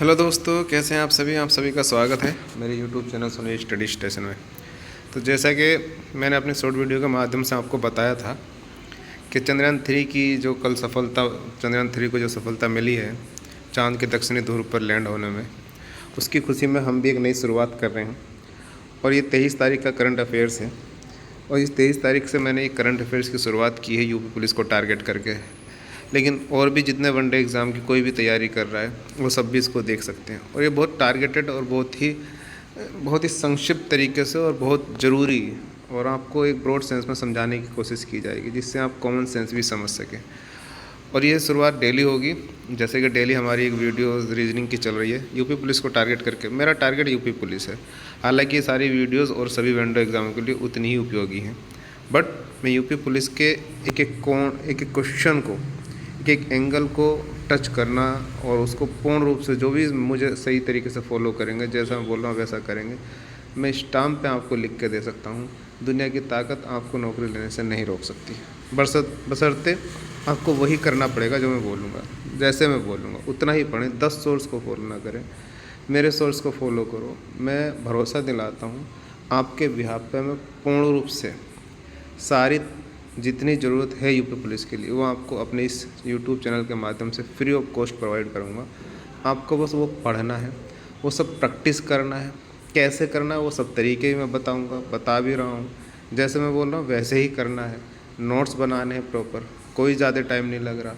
Hello दोस्तों, कैसे हैं आप सभी का स्वागत है मेरे YouTube channel Sunil study station में। तो जैसा कि मैंने अपने शॉर्ट वीडियो के माध्यम से आपको बताया था कि चंद्रयान 3 की जो कल सफलता चंद्रयान 3 को जो सफलता मिली है चाँद के दक्षिणी ध्रुव पर लैंड होने में, उसकी खुशी में हम भी एक नई शुरुआत कर रहे हैं। और ये 23 तारीख का करंट अफेयर्स है और इस 23 तारीख से मैंने एक करंट अफेयर्स की शुरुआत की है यूपी पुलिस को टारगेट करके। लेकिन और भी जितने वनडे एग्ज़ाम की कोई भी तैयारी कर रहा है वो सब भी इसको देख सकते हैं। और ये बहुत टारगेटेड और बहुत ही संक्षिप्त तरीके से और बहुत ज़रूरी और आपको एक ब्रॉड सेंस में समझाने की कोशिश की जाएगी जिससे आप कॉमन सेंस भी समझ सकें। और ये शुरुआत डेली होगी, जैसे कि डेली हमारी एक वीडियो रीजनिंग की चल रही है यूपी पुलिस को टारगेट करके। मेरा टारगेट यूपी पुलिस है, हालांकि ये सारी वीडियोस और सभी वनडे एग्ज़ामों के लिए उतनी ही उपयोगी हैं। बट मैं यूपी पुलिस के एक एक क्वेश्चन को, एक एंगल को टच करना और उसको पूर्ण रूप से जो भी मुझे सही तरीके से फॉलो करेंगे, जैसा मैं बोल रहा हूँ वैसा करेंगे, मैं स्टाम्प पे आपको लिख के दे सकता हूँ। दुनिया की ताकत आपको नौकरी लेने से नहीं रोक सकती, बशर्ते आपको वही करना पड़ेगा जो मैं बोलूँगा, जैसे मैं बोलूँगा उतना ही पढ़ें। 10 सोर्स को फॉलो ना करें, मेरे सोर्स को फॉलो करो। मैं भरोसा दिलाता हूँ आपके बिहाफ पे मैं पूर्ण रूप से सारी जितनी ज़रूरत है यूपी पुलिस के लिए वो आपको अपने इस यूट्यूब चैनल के माध्यम से फ्री ऑफ कॉस्ट प्रोवाइड करूँगा। आपको बस वो पढ़ना है, वो सब प्रैक्टिस करना है। कैसे करना है वो सब तरीके भी मैं बताऊँगा, बता भी रहा हूँ। जैसे मैं बोल रहा हूँ वैसे ही करना है। नोट्स बनाने हैं प्रॉपर, कोई ज़्यादा टाइम नहीं लग रहा।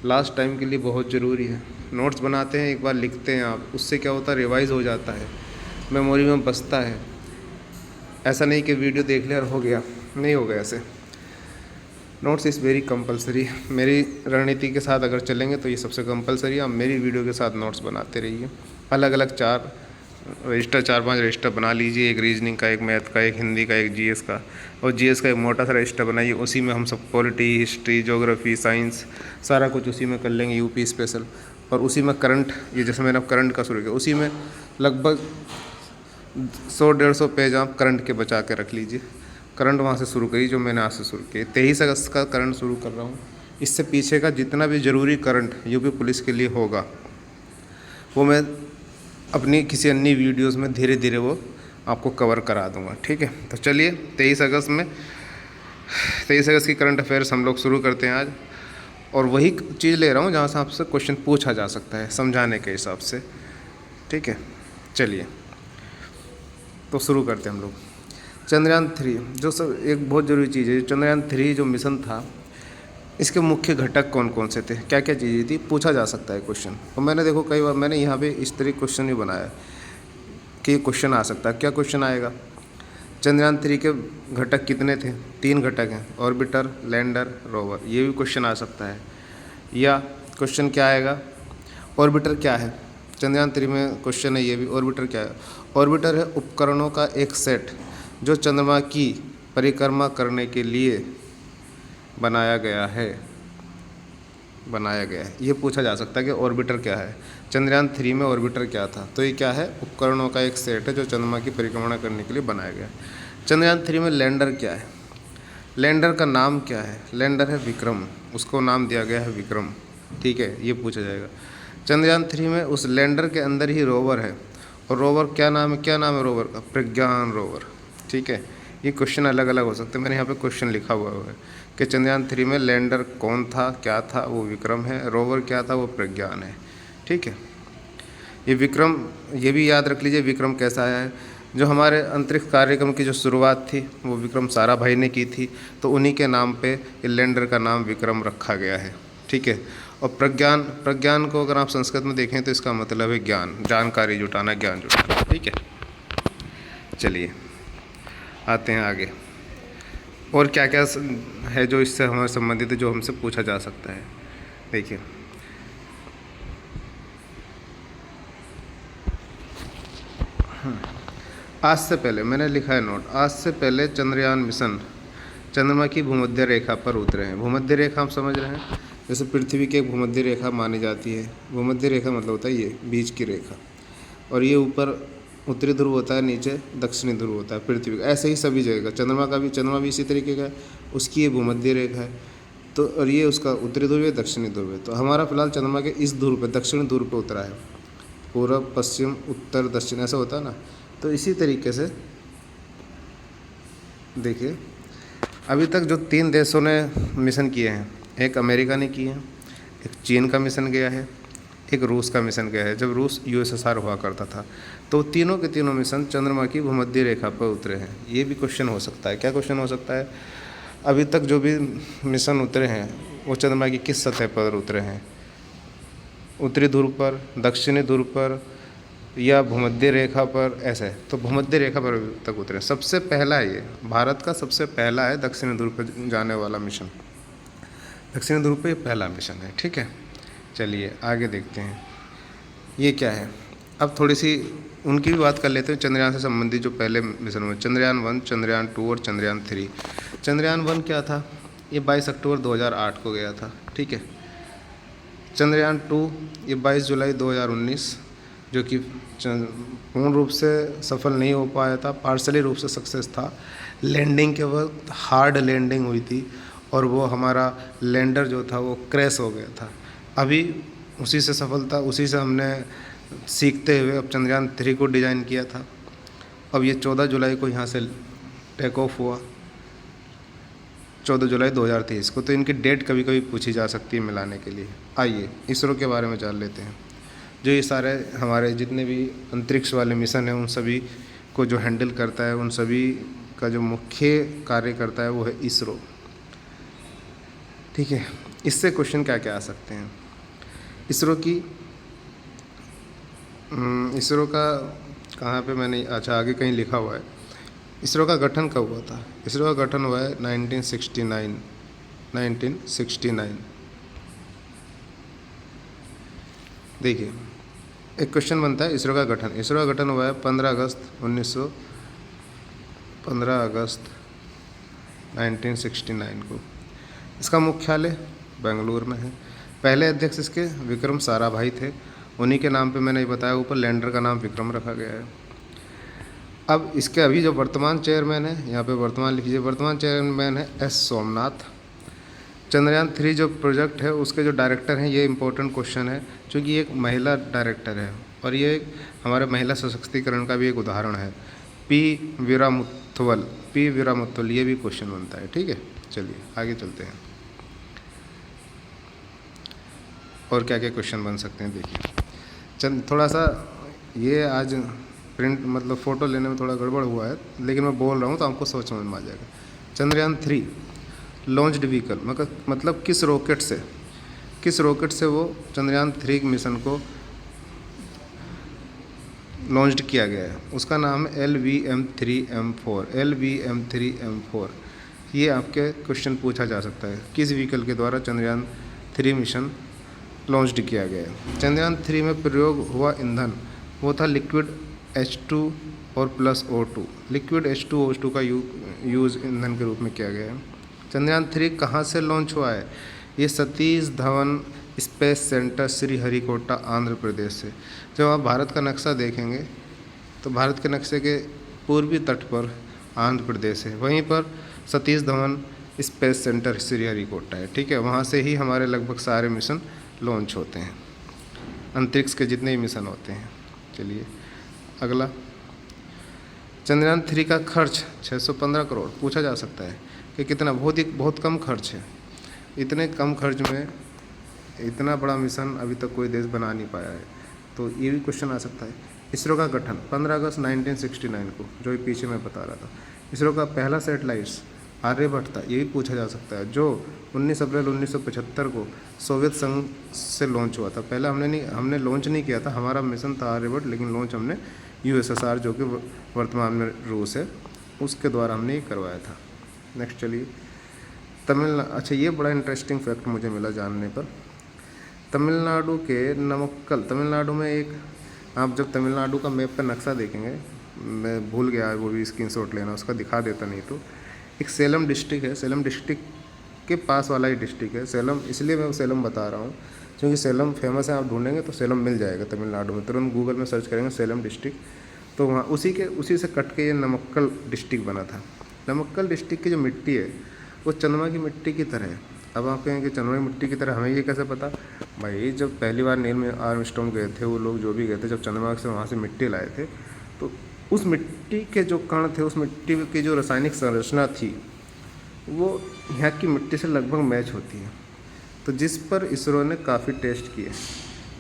लास्ट टाइम के लिए बहुत ज़रूरी है। नोट्स बनाते हैं, एक बार लिखते हैं आप, उससे क्या होता है, रिवाइज़ हो जाता है, मेमोरी में बसता है। ऐसा नहीं कि वीडियो देख लिया और हो गया, नहीं होगा ऐसे। Notes is very compulsory. मेरी रणनीति के साथ अगर चलेंगे तो ये सबसे कंपलसरी है। आप मेरी वीडियो के साथ नोट्स बनाते रहिए। अलग अलग 4-5 रजिस्टर बना लीजिए, एक रीजनिंग का, एक मैथ का, एक हिंदी का, एक जीएस का। और जीएस का एक मोटा सा रजिस्टर बनाइए, उसी में हम सब पॉलिटी, हिस्ट्री, ज्योग्राफी, साइंस सारा कुछ उसी में कर लेंगे, यूपी स्पेशल। और उसी में करंट, ये जैसे मैंने अब करंट का शुरू किया, उसी में लगभग 100-150 पेज आप करंट के बचा के रख लीजिए। करंट वहाँ से शुरू करिए जो मैंने आज से शुरू किया। 23 अगस्त का करंट शुरू कर रहा हूँ। इससे पीछे का जितना भी ज़रूरी करंट यूपी पुलिस के लिए होगा वो मैं अपनी किसी अन्य वीडियोस में धीरे धीरे वो आपको कवर करा दूँगा, ठीक है। तो चलिए 23 अगस्त की करंट अफेयर्स हम लोग शुरू करते हैं आज। और वही चीज़ ले रहा हूँ जहाँ से आपसे क्वेश्चन पूछा जा सकता है समझाने के हिसाब से, ठीक है। चलिए तो शुरू करते हैं हम लोग। चंद्रयान 3 जो सब एक बहुत ज़रूरी चीज़ है। चंद्रयान 3 जो मिशन था, इसके मुख्य घटक कौन कौन से थे, क्या क्या चीज़ें थी, पूछा जा सकता है क्वेश्चन। और मैंने देखो कई बार मैंने यहाँ पे इस तरह क्वेश्चन भी बनाया कि ये क्वेश्चन आ सकता है। क्या क्वेश्चन आएगा, चंद्रयान 3 के घटक कितने थे? 3 घटक हैं, ऑर्बिटर, लैंडर, रोवर। ये भी क्वेश्चन आ सकता है। या क्वेश्चन क्या आएगा, ऑर्बिटर क्या है? चंद्रयान 3 में क्वेश्चन है ये भी, ऑर्बिटर क्या है? ऑर्बिटर है उपकरणों का एक सेट जो चंद्रमा की परिक्रमा करने के लिए बनाया गया है। ये पूछा जा सकता है कि ऑर्बिटर क्या है। चंद्रयान 3 में ऑर्बिटर क्या था? तो ये क्या है, उपकरणों का एक सेट है जो चंद्रमा की परिक्रमा करने के लिए बनाया गया है। चंद्रयान 3 में लैंडर क्या है? लैंडर का नाम क्या है? लैंडर है विक्रम, उसको नाम दिया गया है विक्रम, ठीक है। ये पूछा जाएगा। चंद्रयान 3 में उस लैंडर के अंदर ही रोवर है, और रोवर क्या नाम है रोवर का? प्रज्ञान रोवर, ठीक है। ये क्वेश्चन अलग अलग हो सकते हैं, मैंने यहाँ पे क्वेश्चन लिखा हुआ है कि चंद्रयान 3 में लैंडर कौन था, क्या था? वो विक्रम है। रोवर क्या था? वो प्रज्ञान है, ठीक है। ये विक्रम, ये भी याद रख लीजिए विक्रम कैसा आया है। जो हमारे अंतरिक्ष कार्यक्रम की जो शुरुआत थी वो विक्रम साराभाई ने की थी, तो उन्हीं के नाम पे ये लैंडर का नाम विक्रम रखा गया है, ठीक है। और प्रज्ञान को अगर आप संस्कृत में देखें तो इसका मतलब है ज्ञान, जानकारी जुटाना, ज्ञान जुटाना, ठीक है। चलिए आते हैं आगे। और क्या क्या है जो इससे हमारे संबंधित है, जो हमसे पूछा जा सकता है। देखिए आज से पहले मैंने लिखा है नोट, आज से पहले चंद्रयान मिशन चंद्रमा की भूमध्य रेखा पर उतरे हैं। भूमध्य रेखा हम समझ रहे हैं, जैसे पृथ्वी की एक भूमध्य रेखा मानी जाती है। भूमध्य रेखा मतलब होता है ये बीच की रेखा, और ये ऊपर उत्तरी ध्रुव होता है, नीचे दक्षिणी ध्रुव होता है पृथ्वी का। ऐसे ही सभी जगह का चंद्रमा भी इसी तरीके का है, उसकी ये भूमध्य रेखा है। तो और ये उसका उत्तरी ध्रुव है, दक्षिणी ध्रुव है। तो हमारा फिलहाल चंद्रमा के इस ध्रुव पे, दक्षिणी ध्रुव पे उतरा है। पूर्व, पश्चिम, उत्तर, दक्षिण, ऐसा होता है ना। तो इसी तरीके से देखिए, अभी तक जो 3 देशों ने मिशन किए हैं, एक अमेरिका ने किए हैं, एक चीन का मिशन गया है, एक रूस का मिशन गया है, जब रूस यूएसएसआर हुआ करता था। तो तीनों के तीनों मिशन चंद्रमा की भूमध्य रेखा पर उतरे हैं। ये भी क्वेश्चन हो सकता है। क्या क्वेश्चन हो सकता है? अभी तक जो भी मिशन उतरे हैं वो चंद्रमा की किस सतह पर उतरे हैं? उत्तरी ध्रुव पर, दक्षिणी ध्रुव पर, या भूमध्य रेखा पर, ऐसे। तो भूमध्य रेखा पर तक उतरे। सबसे पहला है ये, भारत का सबसे पहला है दक्षिणी ध्रुव पर जाने वाला मिशन। दक्षिणी ध्रुव पे पहला मिशन है, ठीक है। चलिए आगे देखते हैं ये क्या है। अब थोड़ी सी उनकी भी बात कर लेते हैं, चंद्रयान से संबंधित जो पहले मिशन हुए, चंद्रयान 1, चंद्रयान 2 और चंद्रयान 3। चंद्रयान 1 क्या था? ये 22 अक्टूबर 2008 को गया था, ठीक है। चंद्रयान 2 ये 22 जुलाई 2019, जो कि पूर्ण रूप से सफल नहीं हो पाया था, पार्शली रूप से सक्सेस था। लैंडिंग के वक्त हार्ड लैंडिंग हुई थी और वो हमारा लैंडर जो था वो क्रैश हो गया था। अभी उसी से सफलता, उसी से हमने सीखते हुए अब चंद्रयान 3 को डिज़ाइन किया था। अब ये 14 जुलाई को यहाँ से टेक ऑफ हुआ, 14 जुलाई 2023 को। तो इनकी डेट कभी कभी पूछी जा सकती है मिलाने के लिए। आइए इसरो के बारे में जान लेते हैं। जो ये सारे हमारे जितने भी अंतरिक्ष वाले मिशन हैं उन सभी को जो हैंडल करता है, उन सभी का जो मुख्य कार्य करता है वो है इसरो, ठीक है। इससे क्वेश्चन क्या क्या आ सकते हैं? इसरो का कहाँ पे मैंने, अच्छा आगे कहीं लिखा हुआ है। इसरो का गठन कब हुआ था? इसरो का गठन हुआ है 1969। देखिए एक क्वेश्चन बनता है, इसरो का गठन। इसरो का गठन हुआ है 15 अगस्त 1969 को। इसका मुख्यालय बेंगलुरु में है। पहले अध्यक्ष इसके विक्रम साराभाई थे, उन्हीं के नाम पे मैंने ये बताया ऊपर लैंडर का नाम विक्रम रखा गया है। अब इसके अभी जो वर्तमान चेयरमैन है, यहाँ पे वर्तमान लिखिए, वर्तमान चेयरमैन है एस सोमनाथ। चंद्रयान 3 जो प्रोजेक्ट है उसके जो डायरेक्टर हैं, ये इंपॉर्टेंट क्वेश्चन है क्योंकि एक महिला डायरेक्टर है और ये हमारे महिला सशक्तिकरण का भी एक उदाहरण है। पी वीरामुथुवल, ये भी क्वेश्चन बनता है, ठीक है। चलिए आगे चलते हैं और क्या क्या क्वेश्चन बन सकते हैं। देखिए थोड़ा सा ये आज प्रिंट मतलब फ़ोटो लेने में थोड़ा गड़बड़ हुआ है, लेकिन मैं बोल रहा हूँ तो आपको सोच समझ में आ जाएगा। चंद्रयान 3 लॉन्च्ड व्हीकल, मतलब किस रॉकेट से वो चंद्रयान 3 मिशन को लॉन्च्ड किया गया है, उसका नाम है LVM-3M4। ये आपके क्वेश्चन पूछा जा सकता है, किस व्हीकल के द्वारा चंद्रयान 3 मिशन लॉन्च्ड किया गया है। चंद्रयान 3 में प्रयोग हुआ ईंधन वो था लिक्विड H2 और प्लस O2। लिक्विड H2O2 का यूज़ ईंधन के रूप में किया गया है। चंद्रयान 3 कहाँ से लॉन्च हुआ है? ये सतीश धवन स्पेस सेंटर श्रीहरिकोटा आंध्र प्रदेश से। जब आप भारत का नक्शा देखेंगे तो भारत के नक्शे के पूर्वी तट पर आंध्र प्रदेश है, वहीं पर सतीश धवन स्पेस सेंटर श्रीहरिकोटा है, ठीक है। वहाँ से ही हमारे लगभग सारे मिशन लॉन्च होते हैं, अंतरिक्ष के जितने भी मिशन होते हैं। चलिए अगला, चंद्रयान 3 का खर्च 615 करोड़ पूछा जा सकता है कि कितना, बहुत कम खर्च है। इतने कम खर्च में इतना बड़ा मिशन अभी तक कोई देश बना नहीं पाया है, तो ये भी क्वेश्चन आ सकता है। इसरो का गठन 15 अगस्त 1969 को, जो ये पीछे मैं बता रहा था। इसरो का पहला सैटेलाइट्स आर्यभट्ट था, ये भी पूछा जा सकता है, जो 19 अप्रैल 1975 को सोवियत संघ से लॉन्च हुआ था। पहले हमने लॉन्च नहीं किया था, हमारा मिशन था आर्यभट्ट, लेकिन लॉन्च हमने USSR जो कि वर्तमान में रूस है उसके द्वारा हमने ये करवाया था। नेक्स्ट चलिए, अच्छा ये बड़ा इंटरेस्टिंग फैक्ट मुझे मिला जानने पर। तमिलनाडु के नमक्कल, तमिलनाडु में एक, आप जब तमिलनाडु का मैप पर नक्शा देखेंगे, मैं भूल गया वो भी स्क्रीनशॉट लेना, उसका दिखा देता नहीं तो, एक सेलम डिस्ट्रिक्ट है, सेलम डिस्ट्रिक्ट के पास वाला ही डिस्ट्रिक्ट है सेलम। इसलिए मैं सेलम बता रहा हूँ क्योंकि सेलम फेमस है, आप ढूंढेंगे तो सेलम मिल जाएगा तमिलनाडु में, तुरंत गूगल में सर्च करेंगे सेलम डिस्ट्रिक्ट, तो वहाँ उसी से कट के ये नमक्कल डिस्ट्रिक्ट बना था। नमक्कल डिस्ट्रिक्ट की जो मिट्टी है वो चंद्रमा की मिट्टी की तरह है, अब आप कहेंगे चंद्रमा की मिट्टी की तरह हमें ये कैसे पता? भाई जब पहली बार नील आर्मस्ट्रॉन्ग गए थे, वो लोग जो भी गए थे, जब चंद्रमा से वहाँ से मिट्टी लाए थे, तो उस मिट्टी के जो कण थे, उस मिट्टी की जो रासायनिक संरचना थी, वो यहाँ की मिट्टी से लगभग मैच होती है। तो जिस पर इसरो ने काफ़ी टेस्ट किए,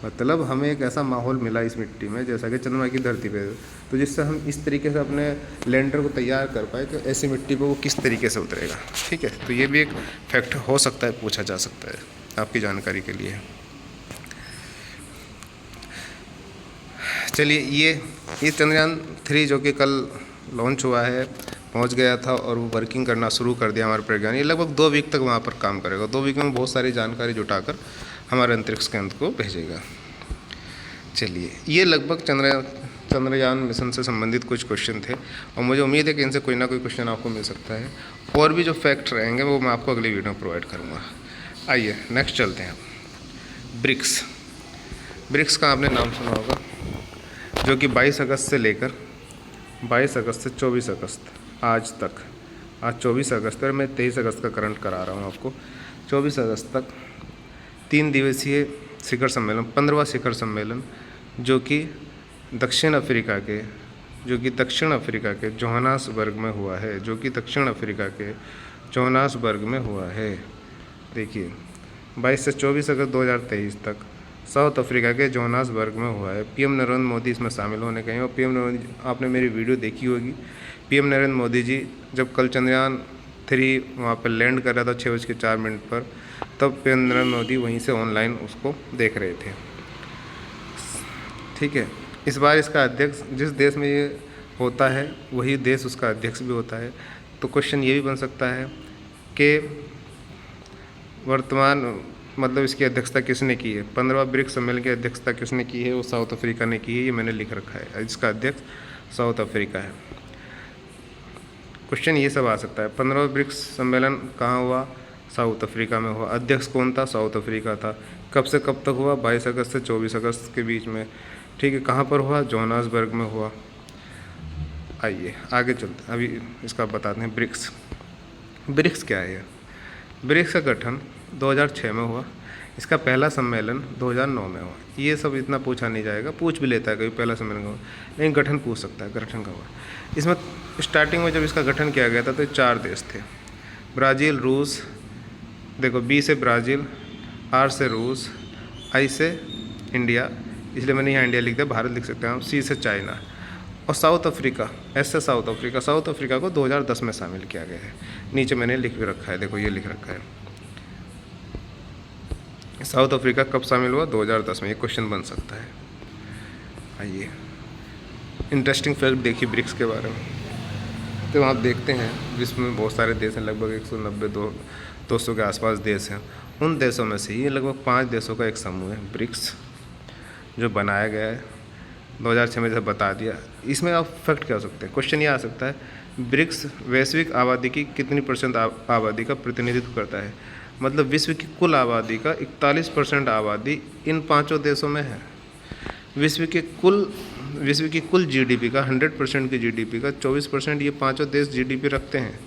मतलब हमें एक ऐसा माहौल मिला इस मिट्टी में जैसा कि चंद्रमा की धरती पे, तो जिससे हम इस तरीके से अपने लैंडर को तैयार कर पाए कि ऐसी मिट्टी पे वो किस तरीके से उतरेगा। ठीक है, तो ये भी एक फैक्ट हो सकता है, पूछा जा सकता है आपकी जानकारी के लिए। चलिए, ये चंद्रयान 3 जो कि कल लॉन्च हुआ है, पहुंच गया था और वो वर्किंग करना शुरू कर दिया हमारे प्रज्ञान। ये लगभग 2 वीक तक वहाँ पर काम करेगा। 2 वीक में बहुत सारी जानकारी जुटाकर हमारे अंतरिक्ष केंद्र को भेजेगा। चलिए, ये लगभग चंद्रयान मिशन से संबंधित कुछ क्वेश्चन थे और मुझे उम्मीद है कि इनसे कोई ना कोई क्वेश्चन आपको मिल सकता है। और भी जो फैक्ट रहेंगे वो मैं आपको अगली वीडियो में प्रोवाइड करूँगा। आइए नेक्स्ट चलते हैं। ब्रिक्स का आपने नाम सुना होगा, जो कि 22 अगस्त से लेकर 22 अगस्त से 24 अगस्त आज तक, आज 24 अगस्त है, मैं 23 अगस्त का करंट करा रहा हूँ आपको, 24 अगस्त तक 3 दिवसीय शिखर सम्मेलन, 15वां शिखर सम्मेलन, जो कि दक्षिण अफ्रीका के जोहान्सबर्ग में हुआ है, जो कि दक्षिण अफ्रीका के जोहान्सबर्ग में हुआ है। देखिए, 22 से 24 अगस्त 2023 तक साउथ अफ्रीका के जोहान्सबर्ग में हुआ है। पीएम नरेंद्र मोदी इसमें शामिल होने गए हैं और पीएम नरेंद्र, आपने मेरी वीडियो देखी होगी, पीएम नरेंद्र मोदी जी जब कल चंद्रयान 3 वहाँ पर लैंड कर रहा था 6:04 पर, तब पीएम नरेंद्र मोदी वहीं से ऑनलाइन उसको देख रहे थे। ठीक है, इस बार इसका अध्यक्ष, जिस देश में ये होता है वही देश उसका अध्यक्ष भी होता है। तो क्वेश्चन ये भी बन सकता है कि वर्तमान मतलब इसकी अध्यक्षता किसने की है, 15वां ब्रिक्स सम्मेलन की अध्यक्षता किसने की है? वो साउथ अफ्रीका ने की है, ये मैंने लिख रखा है। इसका अध्यक्ष साउथ अफ्रीका है। क्वेश्चन ये सब आ सकता है। 15वां ब्रिक्स सम्मेलन कहाँ हुआ? साउथ अफ्रीका में हुआ। अध्यक्ष कौन था? साउथ अफ्रीका था। कब से कब तक हुआ? 22 अगस्त से 24 अगस्त के बीच में। ठीक है, कहाँ पर हुआ? जोहान्सबर्ग में हुआ। आइए आगे चलते हैं, अभी इसका बताते हैं। ब्रिक्स क्या है? ब्रिक्स का गठन 2006 में हुआ। इसका पहला सम्मेलन 2009 में हुआ। ये सब इतना पूछा नहीं जाएगा, पूछ भी लेता है कभी पहला सम्मेलन हुआ, लेकिन गठन पूछ सकता है, गठन का हुआ। इसमें स्टार्टिंग में जब इसका गठन किया गया था तो 4 देश थे, ब्राज़ील, रूस, देखो B से ब्राज़ील, R से रूस, I से इंडिया, इसलिए मैंने यहाँ इंडिया लिख दिया, भारत लिख सकते हैं हम, C से चाइना, और साउथ अफ्रीका, S से साउथ अफ्रीका। साउथ अफ्रीका को 2010 में शामिल किया गया है। नीचे मैंने लिख भी रखा है, देखो ये लिख रखा है। साउथ अफ्रीका कब शामिल हुआ? 2010 में। ये क्वेश्चन बन सकता है। आइए इंटरेस्टिंग फैक्ट देखिए ब्रिक्स के बारे में। तो आप देखते हैं विश्व में बहुत सारे देश हैं, लगभग 190-200 के आसपास देश हैं। उन देशों में से ये लगभग 5 देशों का एक समूह है ब्रिक्स, जो बनाया गया है 2006 में, जैसे बता दिया। इसमें आप फैक्ट क्या हो सकते हैं? क्वेश्चन ये आ सकता है, ब्रिक्स वैश्विक आबादी की कितनी % आबादी का प्रतिनिधित्व करता है? मतलब विश्व की कुल आबादी का 41% आबादी इन 5 देशों में है। विश्व की कुल जीडीपी का 100% की जीडीपी का 24% ये 5 देश जीडीपी रखते हैं।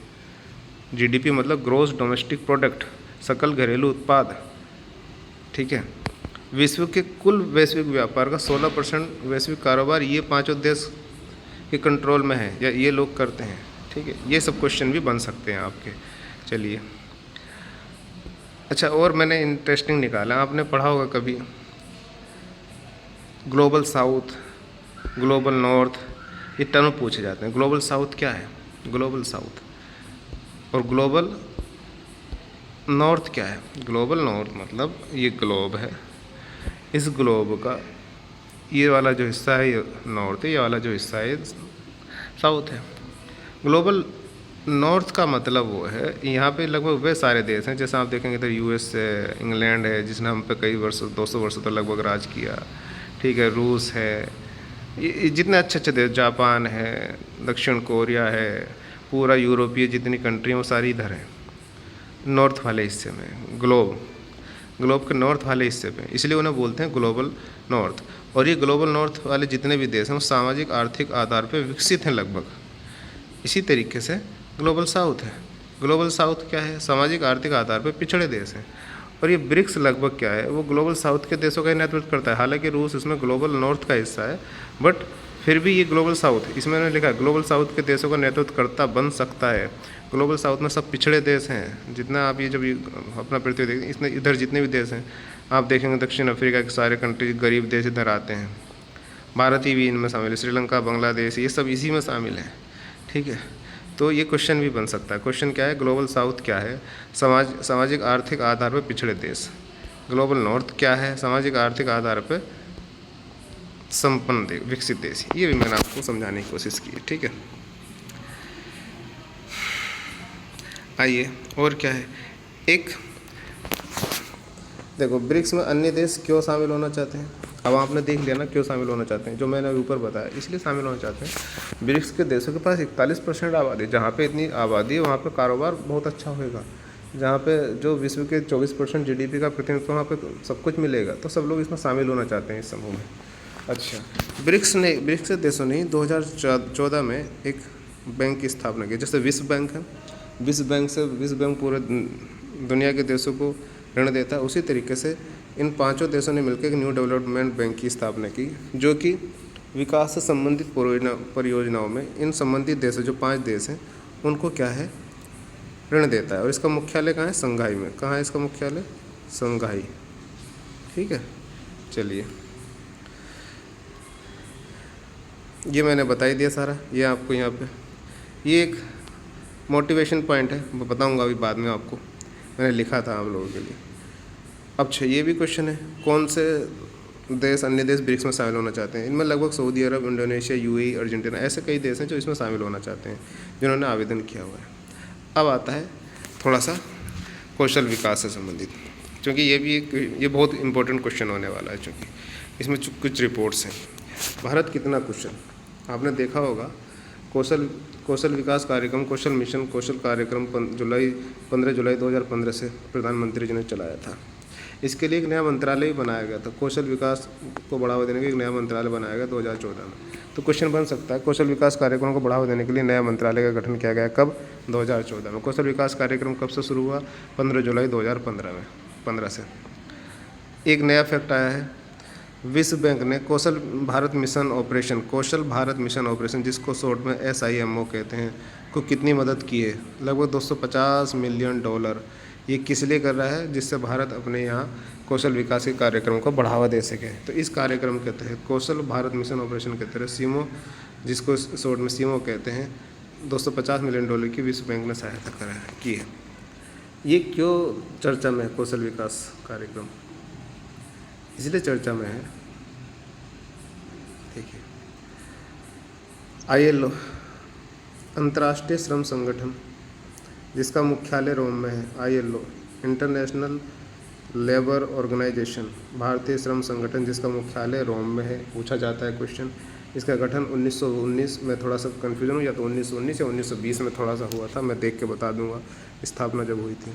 जीडीपी मतलब ग्रॉस डोमेस्टिक प्रोडक्ट, सकल घरेलू उत्पाद। ठीक है, विश्व के कुल वैश्विक व्यापार का 16% वैश्विक कारोबार ये 5 देश के कंट्रोल में है या ये लोग करते हैं। ठीक है, ये सब क्वेश्चन भी बन सकते हैं आपके। चलिए, अच्छा, और मैंने इंटरेस्टिंग निकाला, आपने पढ़ा होगा कभी ग्लोबल साउथ, ग्लोबल नॉर्थ, ये टर्म पूछे जाते हैं। ग्लोबल साउथ क्या है? Global south. और ग्लोबल नॉर्थ क्या है? ग्लोबल नॉर्थ मतलब ये ग्लोब है, इस ग्लोब का ये वाला जो हिस्सा है ये नॉर्थ है, ये वाला जो हिस्सा है साउथ है। ग्लोबल नॉर्थ का मतलब वो है, यहाँ पे लगभग वे सारे देश हैं, जैसे आप देखेंगे तो US है, इंग्लैंड है जिसने हम पे कई वर्षों 200 वर्षों तक लगभग राज किया। ठीक है, रूस है, ये जितने अच्छे अच्छे देश, जापान है, दक्षिण कोरिया है, पूरा यूरोपीय जितनी कंट्री हैं वो सारी इधर हैं नॉर्थ वाले हिस्से में, ग्लोब के नॉर्थ वाले हिस्से पे, इसलिए उन्हें बोलते हैं ग्लोबल नॉर्थ। और ये ग्लोबल नॉर्थ वाले जितने भी देश हैं वो सामाजिक आर्थिक आधार पर विकसित हैं लगभग। इसी तरीके से ग्लोबल साउथ है, ग्लोबल साउथ क्या है? सामाजिक आर्थिक आधार पर पिछड़े देश हैं। और ये ब्रिक्स लगभग क्या है? वो ग्लोबल साउथ के देशों का नेतृत्व करता है। हालांकि रूस इसमें ग्लोबल नॉर्थ का हिस्सा है, बट फिर भी ये ग्लोबल साउथ, इसमें मैंने लिखा है ग्लोबल साउथ के देशों का नेतृत्व करता बन सकता है। ग्लोबल साउथ में सब पिछड़े देश हैं। जितना आप ये जब अपना पृथ्वी देखें, इसमें इधर जितने भी देश हैं आप देखेंगे, दक्षिण अफ्रीका के सारे कंट्री गरीब देश इधर आते हैं। भारत ही भी इनमें शामिल है, श्रीलंका, बांग्लादेश, ये सब इसी में शामिल हैं। ठीक है, तो ये क्वेश्चन भी बन सकता है। क्वेश्चन क्या है? ग्लोबल साउथ क्या है? सामाजिक आर्थिक आधार पर पिछड़े देश। ग्लोबल नॉर्थ क्या है? सामाजिक आर्थिक आधार पर संपन्न विकसित देश। ये भी मैंने आपको समझाने की कोशिश की है। ठीक है, आइए और क्या है। एक देखो, ब्रिक्स में अन्य देश क्यों शामिल होना चाहते हैं? अब आपने देख लिया ना क्यों शामिल होना चाहते हैं, जो मैंने अभी ऊपर बताया, इसलिए शामिल होना चाहते हैं। ब्रिक्स के देशों के पास 41% आबादी, जहाँ पे इतनी आबादी है वहाँ पे कारोबार बहुत अच्छा होएगा। जहाँ पे जो विश्व के 24% GDP का प्रतिनिधित्व, वहाँ पे सब कुछ मिलेगा। तो सब लोग इसमें शामिल होना चाहते हैं इस समूह में। अच्छा, ब्रिक्स के देशों ने 2014 में एक बैंक की स्थापना की। जैसे विश्व बैंक है, विश्व बैंक पूरे दुनिया के देशों को ऋण देता है। उसी तरीके से इन 5 देशों ने मिलकर एक न्यू डेवलपमेंट बैंक की स्थापना की, जो कि विकास से संबंधित परियोजनाओं में इन संबंधित देशों, जो 5 देश हैं, उनको क्या है? ऋण देता है। और इसका मुख्यालय कहाँ है? शंघाई में। कहाँ है इसका मुख्यालय? शंघाई। ठीक है, चलिए, ये मैंने बता ही दिया सारा। ये आपको यहाँ पे ये एक मोटिवेशन पॉइंट है, मैं बताऊँगा अभी बाद में आपको, मैंने लिखा था आप लोगों के लिए। अब ये भी क्वेश्चन है, कौन से देश, अन्य देश ब्रिक्स में शामिल होना चाहते हैं? इनमें लगभग सऊदी अरब, इंडोनेशिया, UAE, अर्जेंटीना, ऐसे कई देश हैं जो इसमें शामिल होना चाहते हैं, जिन्होंने आवेदन किया हुआ है। अब आता है थोड़ा सा कौशल विकास से संबंधित, क्योंकि ये बहुत इंपॉर्टेंट क्वेश्चन होने वाला है, क्योंकि इसमें कुछ रिपोर्ट्स हैं। भारत कितना कुशल? आपने देखा होगा कौशल विकास कार्यक्रम, कौशल मिशन, कौशल कार्यक्रम 15 जुलाई 2015 से प्रधानमंत्री जी ने चलाया था। इसके लिए एक नया मंत्रालय भी बनाया गया था। कौशल विकास को बढ़ावा देने के लिए एक नया मंत्रालय बनाया गया 2014 में। तो क्वेश्चन बन सकता है, कौशल विकास कार्यक्रम को बढ़ावा देने के लिए नया मंत्रालय का गठन किया गया कब? 2014 में। कौशल विकास कार्यक्रम कब से शुरू हुआ? 15 जुलाई 2015 से। एक नया फैक्ट आया है, विश्व बैंक ने कौशल भारत मिशन ऑपरेशन, जिसको शॉर्ट में SIMO कहते हैं, को कितनी मदद की है? लगभग $250 मिलियन। ये किस लिए कर रहा है? जिससे भारत अपने यहाँ कौशल विकास के कार्यक्रम को बढ़ावा दे सके। तो इस कार्यक्रम के तहत कौशल भारत मिशन ऑपरेशन के तहत सीमो, जिसको शॉर्ट में सीमो कहते हैं, $250 मिलियन की विश्व बैंक ने सहायता की है। ये क्यों चर्चा में है? कौशल विकास कार्यक्रम इसलिए चर्चा में है, देखिए, ILO, अंतर्राष्ट्रीय श्रम संगठन, जिसका मुख्यालय रोम में है। ILO, इंटरनेशनल लेबर ऑर्गेनाइजेशन, भारतीय श्रम संगठन, जिसका मुख्यालय रोम में है। पूछा जाता है क्वेश्चन। इसका गठन 1919 में, थोड़ा सा कन्फ्यूजन हो, या तो 1919 या 1920 में थोड़ा सा हुआ था, मैं देख के बता दूंगा स्थापना जब हुई थी।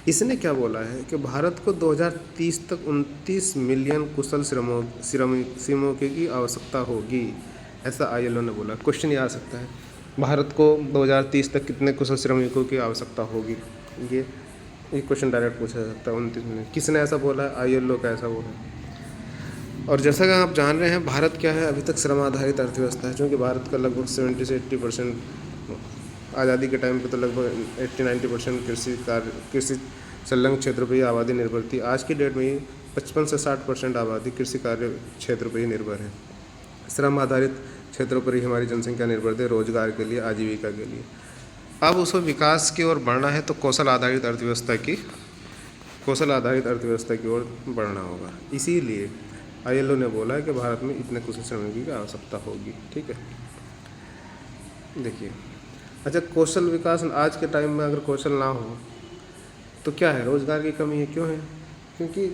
इसने क्या बोला है कि भारत को 2030 तक 29 मिलियन कुशल श्रमिकों की आवश्यकता होगी, ऐसा ILO ने बोला। क्वेश्चन ये आ सकता है, भारत को 2030 तक कितने कुशल श्रमिकों की आवश्यकता होगी? ये क्वेश्चन डायरेक्ट पूछा जा सकता है। 29 मिलियन किसने ऐसा बोला है? ILO का ऐसा बोला है। और जैसा कि आप जान रहे हैं, भारत क्या है? अभी तक श्रम आधारित अर्थव्यवस्था है, क्योंकि भारत का लगभग 70 से 80%, आज़ादी के टाइम पे तो लगभग 80-90% कृषि संलग्न क्षेत्र पर ही आबादी निर्भर थी। आज की डेट में ही 55 से 60% आबादी कृषि कार्य क्षेत्र पर ही निर्भर है। श्रम आधारित क्षेत्रों पर ही हमारी जनसंख्या निर्भर है, रोजगार के लिए, आजीविका के लिए। अब उसको विकास की ओर बढ़ना है तो कौशल आधारित अर्थव्यवस्था की ओर बढ़ना होगा। इसीलिए ILO ने बोला है कि भारत में इतने कुशल श्रमिकों की आवश्यकता होगी। ठीक है, देखिए, अच्छा, कौशल विकास आज के टाइम में अगर कौशल ना हो तो क्या है? रोज़गार की कमी है। क्यों है? क्योंकि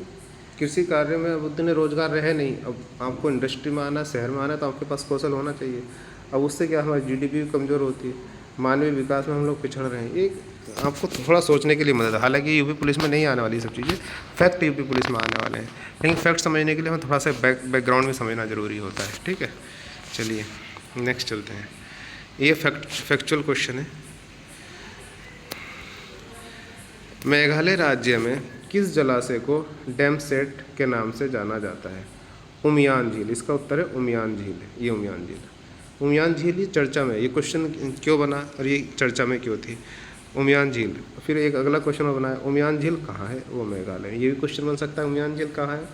कृषि कार्य में अब उतने रोज़गार रहे नहीं। अब आपको इंडस्ट्री में आना, शहर में आना, तो आपके पास कौशल होना चाहिए। अब उससे क्या, हमारी GDP भी कमज़ोर होती है, मानवीय विकास में हम लोग पिछड़ रहे हैं। एक आपको थोड़ा सोचने के लिए मदद है। हालांकि यूपी पुलिस में नहीं आने वाली सब चीज़ें, फैक्ट यूपी पुलिस में आने वाले हैं, लेकिन फैक्ट समझने के लिए हमें थोड़ा सा बैकग्राउंड में समझना ज़रूरी होता है। ठीक है, चलिए नेक्स्ट चलते हैं। ये फैक्चुअल क्वेश्चन है। मेघालय राज्य में किस जलाशय को डैम सेट के नाम से जाना जाता है? उमियान झील। इसका उत्तर है उमियान झील। ये उमियान झील, उमियान झील ये चर्चा में, ये क्वेश्चन क्यों बना और ये चर्चा में क्यों थी? उमियान झील। फिर एक अगला क्वेश्चन बनाया, उमियान झील कहाँ है? वो मेघालय में। ये भी क्वेश्चन बन सकता है उमियान झील कहाँ है,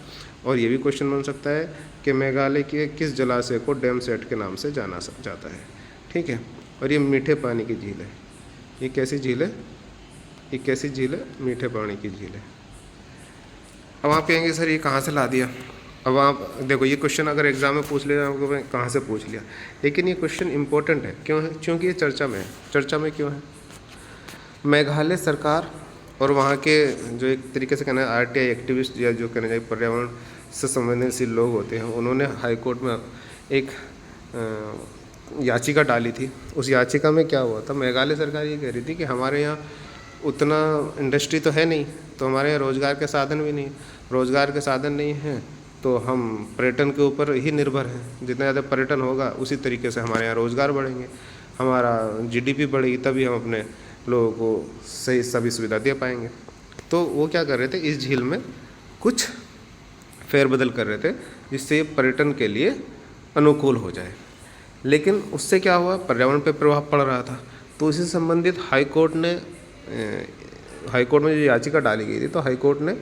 और ये भी क्वेश्चन बन सकता है कि मेघालय के किस जलाशय को डैम सेट के नाम से जाना जाता है। ठीक है, और ये मीठे पानी की झील है। ये कैसी झील है? ये कैसी झील है? मीठे पानी की झील है। अब आप कहेंगे सर ये कहाँ से ला दिया? अब आप देखो, ये क्वेश्चन अगर एग्जाम में पूछ लिया आपको, कहाँ से पूछ लिया, लेकिन ये क्वेश्चन इंपॉर्टेंट है। क्यों है? क्योंकि ये चर्चा में है। चर्चा में क्यों है? मेघालय सरकार और वहाँ के जो एक तरीके से कहना है आरटीआई एक्टिविस्ट या जो कहना चाहिए पर्यावरण से संवेदनशील लोग होते हैं, उन्होंने हाई कोर्ट में एक याचिका डाली थी। उस याचिका में क्या हुआ था? मेघालय सरकार ये कह रही थी कि हमारे यहाँ उतना इंडस्ट्री तो है नहीं, तो हमारे यहाँ रोज़गार के साधन भी नहीं, रोज़गार के साधन नहीं हैं तो हम पर्यटन के ऊपर ही निर्भर हैं। जितना ज़्यादा पर्यटन होगा उसी तरीके से हमारे यहाँ रोज़गार बढ़ेंगे, हमारा जीडीपी बढ़ेगी, तभी हम अपने लोगों को सही सभी सुविधा दे पाएंगे। तो वो क्या कर रहे थे, इस झील में कुछ फेरबदल कर रहे थे जिससे पर्यटन के लिए अनुकूल हो जाए। लेकिन उससे क्या हुआ? पर्यावरण पर प्रभाव पड़ रहा था। तो इसी से संबंधित हाई कोर्ट में जो याचिका डाली गई थी, तो हाई कोर्ट ने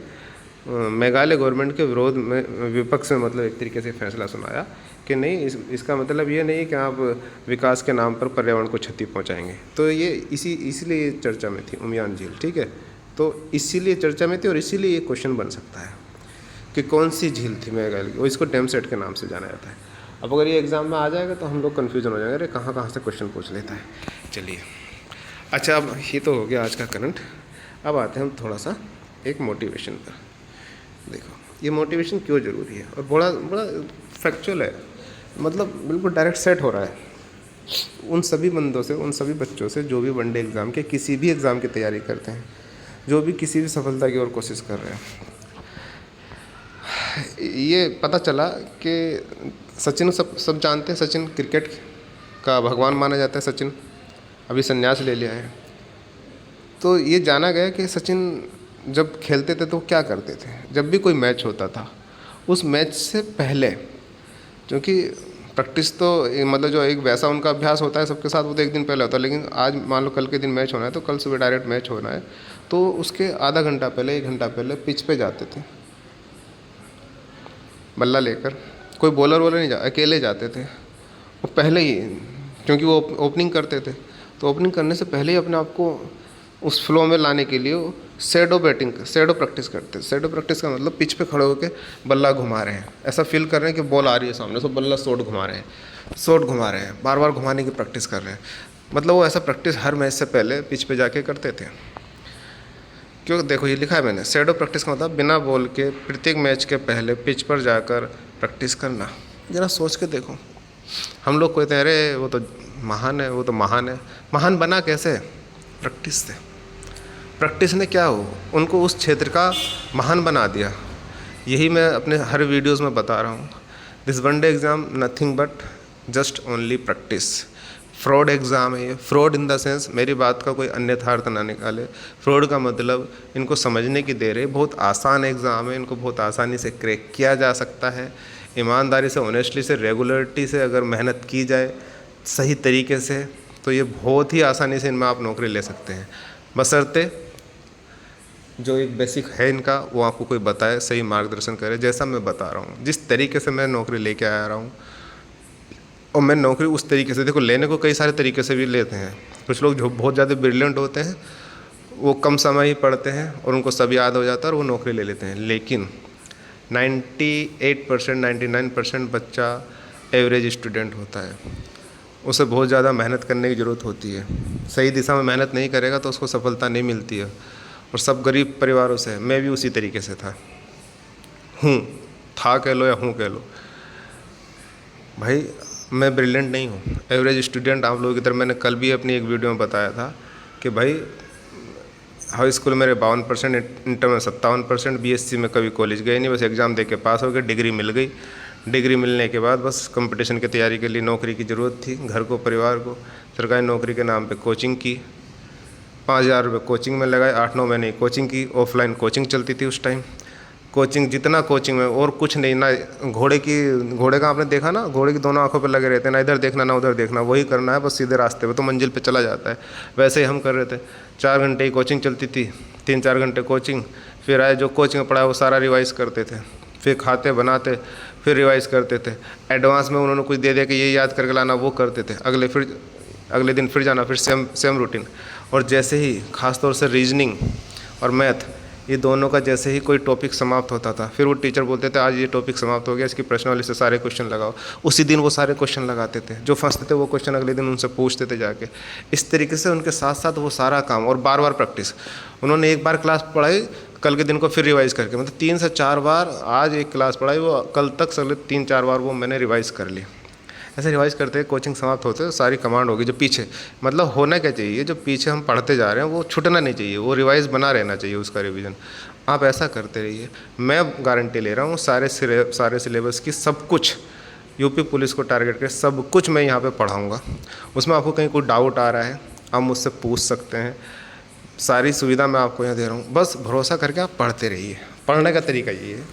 मेघालय गवर्नमेंट के विरोध में, विपक्ष में मतलब एक तरीके से फैसला सुनाया कि नहीं, इसका मतलब ये नहीं कि आप विकास के नाम पर पर्यावरण को क्षति पहुंचाएंगे। तो ये इसीलिए चर्चा में थी उमियान झील। ठीक है, तो इसीलिए चर्चा में थी और इसीलिए ये क्वेश्चन बन सकता है कि कौन सी झील थी मेघालय की, और इसको डैम सेट के नाम से जाना जाता है। अब अगर ये एग्ज़ाम में आ जाएगा तो हम लोग कन्फ्यूजन हो जाएंगे, अरे कहाँ से क्वेश्चन पूछ लेता है। चलिए, अच्छा, अब ये तो हो गया आज का करंट। अब आते हैं हम थोड़ा सा एक मोटिवेशन पर। देखो, ये मोटिवेशन क्यों ज़रूरी है और बड़ा फैक्चुअल है, मतलब बिल्कुल डायरेक्ट सेट हो रहा है उन सभी बंदों से, उन सभी बच्चों से जो भी वनडे एग्ज़ाम के, किसी भी एग्ज़ाम की तैयारी करते हैं, जो भी किसी भी सफलता की ओर कोशिश कर रहे हैं। ये पता चला कि सचिन सब जानते हैं, सचिन क्रिकेट का भगवान माना जाता है। सचिन अभी संन्यास ले लिया है। तो ये जाना गया कि सचिन जब खेलते थे तो क्या करते थे, जब भी कोई मैच होता था उस मैच से पहले, क्योंकि प्रैक्टिस तो मतलब जो एक वैसा उनका अभ्यास होता है सबके साथ, वो तो एक दिन पहले होता है, लेकिन आज मान लो कल के दिन मैच होना है तो कल सुबह डायरेक्ट मैच होना है, तो उसके आधा घंटा पहले, 1 घंटा पहले पिच पे जाते थे बल्ला लेकर। कोई बॉलर नहीं अकेले जाते थे वो पहले ही, क्योंकि वो ओपनिंग करते थे, तो ओपनिंग करने से पहले ही अपने आप को उस फ्लो में लाने के लिए वो शैडो प्रैक्टिस करते हैं। शैडो प्रैक्टिस का मतलब पिच पे खड़े होकर बल्ला घुमा रहे हैं, ऐसा फील कर रहे हैं कि बॉल आ रही है सामने, तो बल्ला शॉट घुमा रहे हैं, बार बार घुमाने की प्रैक्टिस कर रहे हैं। मतलब वो ऐसा प्रैक्टिस हर मैच से पहले पिच पे जाके करते थे। क्यों? देखो, ये लिखा है मैंने, शैडो प्रैक्टिस का मतलब बिना बॉल के प्रत्येक मैच के पहले पिच पर जाकर प्रैक्टिस करना। ज़रा सोच के देखो, हम लोग कहते हैं अरे वो तो महान है, वो तो महान है। महान बना कैसे? प्रैक्टिस से। प्रैक्टिस ने क्या हो, उनको उस क्षेत्र का महान बना दिया। यही मैं अपने हर वीडियोस में बता रहा हूँ। This one day exam nothing but just only practice. Fraud exam है ये। फ्रॉड इन द सेंस, मेरी बात का कोई अन्यथा अर्थ ना निकाले। फ्रॉड का मतलब इनको समझने की देर है। बहुत आसान एग्ज़ाम है, इनको बहुत आसानी से क्रैक किया जा सकता है। ईमानदारी से, ऑनेस्टली से, रेगुलरिटी से अगर मेहनत की जाए सही तरीके से, तो ये बहुत ही आसानी से इनमें आप नौकरी ले सकते हैं, बशर्ते जो एक बेसिक है इनका वो आपको कोई बताए, सही मार्गदर्शन करे, जैसा मैं बता रहा हूँ, जिस तरीके से मैं नौकरी लेके आ रहा हूँ। और मैं नौकरी उस तरीके से, देखो लेने को कई सारे तरीके से भी लेते हैं। कुछ लोग जो बहुत ज़्यादा ब्रिलियंट होते हैं वो कम समय ही पढ़ते हैं और उनको सब याद हो जाता है और वो नौकरी ले लेते हैं। लेकिन 98%, 99% बच्चा एवरेज स्टूडेंट होता है। उसे बहुत ज़्यादा मेहनत करने की ज़रूरत होती है। सही दिशा में मेहनत नहीं करेगा तो उसको सफलता नहीं मिलती है। और सब गरीब परिवारों से, मैं भी उसी तरीके से था कह लो या कह लो। भाई मैं ब्रिलियंट नहीं हूँ, एवरेज स्टूडेंट आप लोगों की तरह। मैंने कल भी अपनी एक वीडियो में बताया था कि भाई हाई स्कूल मेरे 52%, इंटर में 57%, बीएससी में कभी कॉलेज गए नहीं, बस एग्ज़ाम दे के पास हो गए, डिग्री मिल गई। डिग्री मिलने के बाद बस कंपटीशन की तैयारी के लिए नौकरी की ज़रूरत थी, घर को, परिवार को। सरकारी नौकरी के नाम पे कोचिंग की, 5,000 रुपये कोचिंग में लगाए, 8-9 महीने कोचिंग की, ऑफलाइन कोचिंग चलती थी उस टाइम। कोचिंग जितना कोचिंग में और कुछ नहीं, ना घोड़े का आपने देखा ना, घोड़े की दोनों आंखों पे लगे रहते हैं, ना इधर देखना ना उधर देखना, वही करना है बस सीधे रास्ते पे, तो मंजिल पे चला जाता है। वैसे ही हम कर रहे थे। 4 घंटे की कोचिंग चलती थी, 3-4 घंटे कोचिंग, फिर आए जो कोचिंग में पढ़ा वो सारा रिवाइज़ करते थे, फिर खाते बनाते, फिर रिवाइज़ करते थे। एडवांस में उन्होंने कुछ दे दिया कि ये याद करके लाना, वो करते थे। अगले दिन फिर जाना, फिर सेम रूटीन। और जैसे ही ख़ासतौर से रीजनिंग और मैथ, ये दोनों का जैसे ही कोई टॉपिक समाप्त होता था, फिर वो टीचर बोलते थे आज ये टॉपिक समाप्त हो गया, इसकी प्रश्नावली से सारे क्वेश्चन लगाओ। उसी दिन वो सारे क्वेश्चन लगाते थे, जो फंसते थे वो क्वेश्चन अगले दिन उनसे पूछते थे जाके। इस तरीके से उनके साथ साथ वो सारा काम, और बार बार प्रैक्टिस। उन्होंने एक बार क्लास पढ़ाई, कल के दिन को फिर रिवाइज़ करके, मतलब 3 से 4 बार आज एक क्लास पढ़ाई, वो कल तक अगले 3-4 बार वो मैंने रिवाइज़ कर ली। ऐसे रिवाइज़ करते कोचिंग समाप्त होते सारी कमांड होगी जो पीछे, मतलब होना क्या चाहिए, जो पीछे हम पढ़ते जा रहे हैं वो छूटना नहीं चाहिए, वो रिवाइज़ बना रहना चाहिए उसका रिवीजन। आप ऐसा करते रहिए। मैं गारंटी ले रहा हूँ सारे सिलेबस की सब कुछ, यूपी पुलिस को टारगेट करके सब कुछ मैं यहाँ पे पढ़ाऊँगा। उसमें आपको कहीं कोई डाउट आ रहा है आप मुझसे पूछ सकते हैं, सारी सुविधा मैं आपको यहाँ दे रहा हूँ। बस भरोसा करके आप पढ़ते रहिए। पढ़ने का तरीका ये है,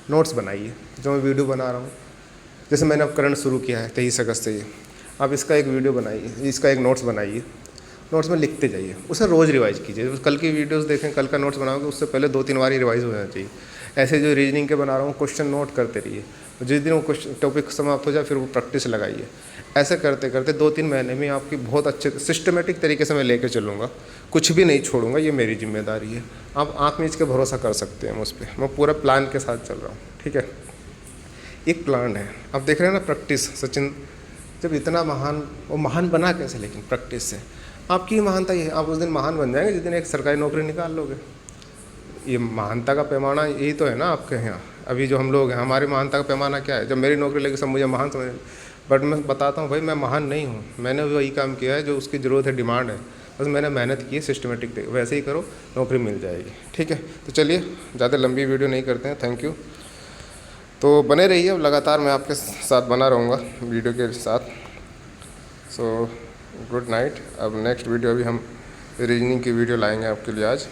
नोट्स बनाइए, जो मैं वीडियो बना रहा हूँ, जैसे मैंने अब करंट शुरू किया है 23 अगस्त से, ये आप इसका एक वीडियो बनाइए, इसका एक नोट्स बनाइए, नोट्स में लिखते जाइए, उसे रोज़ रिवाइज़ कीजिए। कल की वीडियोस देखें, कल का नोट्स बनाओगे उससे पहले 2-3 बार ही रिवाइज़ हो जाना चाहिए। ऐसे जो रीजनिंग के बना रहा हूँ क्वेश्चन नोट करते रहिए, जिस दिन वो क्वेश्चन टॉपिक समाप्त हो जाए फिर वो प्रैक्टिस लगाइए। ऐसे करते करते 2-3 महीने में आपकी बहुत अच्छे सिस्टमेटिक तरीके से मैं लेकर चलूँगा, कुछ भी नहीं छोड़ूंगा, ये मेरी जिम्मेदारी है। आप आँख मीच के भरोसा कर सकते हैं मुझ पर, मैं पूरा प्लान के साथ चल रहा हूँ, ठीक है। एक प्लान है, आप देख रहे हैं ना प्रैक्टिस। सचिन जब इतना महान, वो महान बना कैसे, लेकिन प्रैक्टिस से। आपकी महानता ये है, आप उस दिन महान बन जाएंगे जिस दिन एक सरकारी नौकरी निकाल लोगे। ये महानता का पैमाना यही तो है ना आपके यहाँ। अभी जो हम लोग हैं, हमारी महानता का पैमाना क्या है, जब मेरी नौकरी लगी सब मुझे महान समझ। बट मैं बताता हूँ भाई, मैं महान नहीं हूँ, मैंने वही काम किया है जो उसकी ज़रूरत है, डिमांड है, बस मैंने मेहनत की है सिस्टमेटिक। वैसे ही करो, नौकरी मिल जाएगी, ठीक है। तो चलिए, ज़्यादा लंबी वीडियो नहीं करते हैं, थैंक यू। तो बने रहिए, अब लगातार मैं आपके साथ बना रहूँगा वीडियो के साथ। So good night. अब नेक्स्ट वीडियो अभी हम रीजनिंग की वीडियो लाएंगे आपके लिए आज।